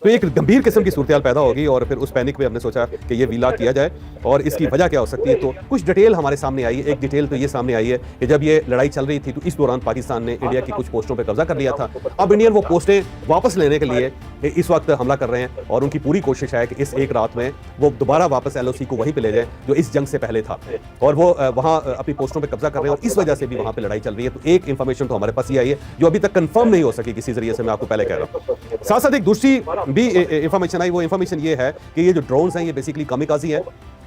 तो एक गंभीर किस्म की सूरत पैदा होगी और फिर उस पैनिक में हमने सोचा कि ये वीला किया जाए और इसकी वजह क्या हो सकती है। तो कुछ डिटेल हमारे सामने आई है। एक डिटेल तो ये सामने आई है कि जब ये लड़ाई चल रही थी तो इस दौरान पाकिस्तान ने इंडिया की कुछ पोस्टों पर कब्जा कर लिया था। अब इंडियन वो पोस्टें वापस लेने के लिए इस वक्त हमला कर रहे हैं और उनकी पूरी कोशिश है कि इस एक रात में वो दोबारा वापस LOC को वहीं पे ले जाए जो इस जंग से पहले था और वो वहां अपनी पोस्टों पे कब्जा कर रहे हैं और इस वजह से भी वहां पे लड़ाई चल रही है। तो एक इंफॉर्मेशन तो हमारे पास ये आई है जो अभी तक कंफर्म नहीं हो सकी किसी जरिए से, मैं आपको पहले कह रहा हूं। साथ साथ एक दूसरी भी इंफॉर्मेशन आई। वो इंफॉर्मेशन ये है कि ये जो ड्रोन्स हैं ये बेसिकली कामिकाज़ी हैं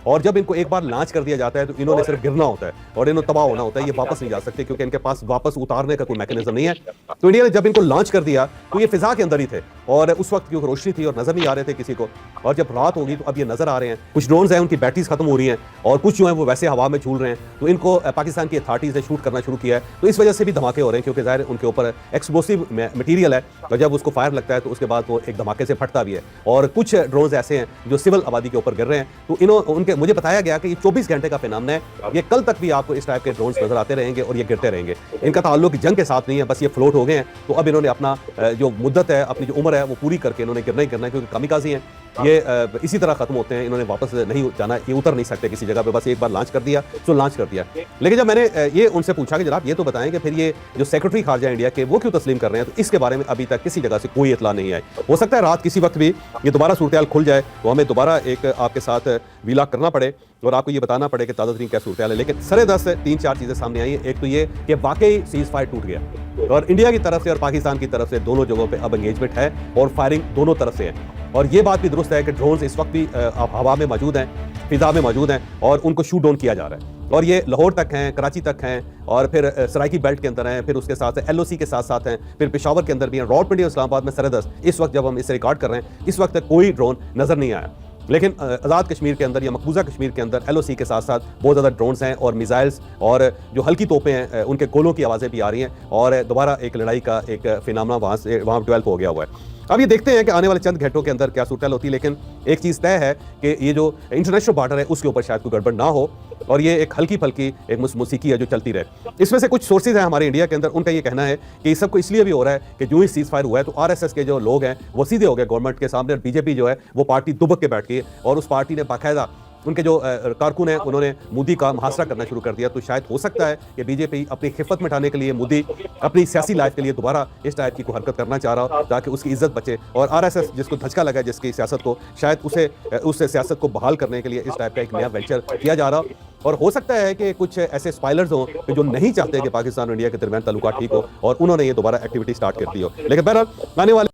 और जब इनको एक बार लॉन्च कर दिया जाता है तो इन्होंने सिर्फ गिरना होता है और इन्होंने तबाह होना होता है। ये वापस नहीं जा सकते क्योंकि इनके पास वापस उतारने का कोई मैकेनिज्म नहीं है। तो इंडिया ने जब इनको लॉन्च कर दिया तो ये फिजा के अंदर ही थे और उस वक्त क्योंकि रोशनी थी और नजर नहीं आ रहे थे किसी को, और जब रात होगी तो अब ये नजर आ रहे हैं। कुछ ड्रोन्स हैं उनकी बैटरीज खत्म हो रही हैं और कुछ जो है वो वैसे हवा में झूल रहे हैं। तो इनको पाकिस्तान की अथॉरिटीज ने शूट करना शुरू किया है। तो इस वजह से भी धमाके हो रहे हैं क्योंकि जाहिर उनके ऊपर एक्सप्लोसिव मटीरियल है और जब उसको फायर लगता है तो उसके बाद वो एक धमाके से फटता भी है। और कुछ ड्रोन्स ऐसे हैं जो सिविल आबादी के ऊपर गिर रहे हैं। तो उनके मुझे बताया गया कि ये 24 घंटे का फिनोमेना है। ये कल तक भी आपको इस टाइप के ड्रोन्स नजर आते रहेंगे और ये गिरते रहेंगे। इनका ताल्लुक जंग के साथ नहीं है, बस ये फ्लोट हो गए हैं। तो अब इन्होंने अपना जो मुद्दत है, अपनी जो उम्र है वो पूरी करके इन्होंने गिरना ही करना है क्योंकि कामिकाज़ी हैं ये। इसी तरह खत्म होते हैं, इन्होंने वापस नहीं जाना, ये उतर नहीं सकते किसी जगह पे। बस एक बार लॉन्च कर दिया तो लॉन्च कर दिया। लेकिन जब मैंने ये उनसे पूछा कि जनाब ये तो बताएं कि फिर ये जो सेक्रेटरी खारजा इंडिया के वो क्यों तस्लीम कर रहे हैं, तो इसके बारे में अभी तक किसी जगह से कोई इतला नहीं आई। हो सकता है रात किसी वक्त भी ये दोबारा सूरत खुल जाए तो हमें दोबारा एक आपके साथ वीला करना पड़े और आपको ये बताना पड़े कि ताज़ा तरीन क्या सूरत है। लेकिन सरे दस 3-4 चीज़ें सामने आई हैं। एक तो ये कि वाकई सीज फायर टूट गया और इंडिया की तरफ से और पाकिस्तान की तरफ से दोनों जगहों पे अब एंगेजमेंट है और फायरिंग दोनों तरफ से है। और ये बात भी दुरुस्त है कि ड्रोन्स इस वक्त भी हवा में मौजूद हैं, फिजा में मौजूद हैं और उनको शूट डाउन किया जा रहा है। और ये लाहौर तक हैं, कराची तक हैं और फिर सराइकी बेल्ट के अंदर हैं, फिर उसके साथ LOC के साथ साथ हैं, फिर पेशावर के अंदर भी हैं, रावलपिंडी और इस्लामाबाद में सरे दस। इस वक्त जब हम इसे रिकॉर्ड कर रहे हैं इस वक्त कोई ड्रोन नजर नहीं आया। लेकिन आज़ाद कश्मीर के अंदर या मकबूजा कश्मीर के अंदर LOC के साथ साथ बहुत ज़्यादा ड्रोन्स हैं और मिसाइल्स और जो हल्की तोपें हैं उनके गोलों की आवाज़ें भी आ रही हैं और दोबारा एक लड़ाई का एक फिनोमेना वहाँ डेवलप हो गया हुआ है। अब ये देखते हैं कि आने वाले चंद घंटों के अंदर क्या सूरत होती है। लेकिन एक चीज़ तय है कि ये जो इंटरनेशनल बॉर्डर है उसके ऊपर शायद कोई गड़बड़ ना हो और ये एक हल्की फल्की एक मौसीकी है जो चलती रहे। इसमें से कुछ सोर्सेज हैं हमारे इंडिया के अंदर, उनका ये कहना है कि इस सबको इसलिए भी हो रहा है कि जो ही सीज फायर हुआ है तो RSS के जो लोग हैं वो सीधे हो गए गवर्नमेंट के सामने और BJP जो है वो पार्टी दुबक के बैठ गई और उस पार्टी ने बाकायदा उनके जो कारकुन हैं उन्होंने मोदी का मुहासरा करना शुरू कर दिया। तो शायद हो सकता है कि BJP अपनी खिफत मिटाने के लिए मोदी अपनी सियासी लाइफ के लिए दोबारा इस टाइप की कोई हरकत करना चाह रहा हो ताकि उसकी इज्जत बचे और RSS जिसको धचका लगा जिसकी सियासत को, शायद उस सियासत को बहाल करने के लिए इस टाइप का एक नया वेंचर किया जा रहा हो। और हो सकता है कि कुछ ऐसे स्पाइलर्स हों जो नहीं चाहते कि पाकिस्तान और इंडिया के दरमियान ताल्लुकात ठीक हो और उन्होंने ये दोबारा एक्टिविटी स्टार्ट कर दी हो। लेकिन बहरहाल आने वाले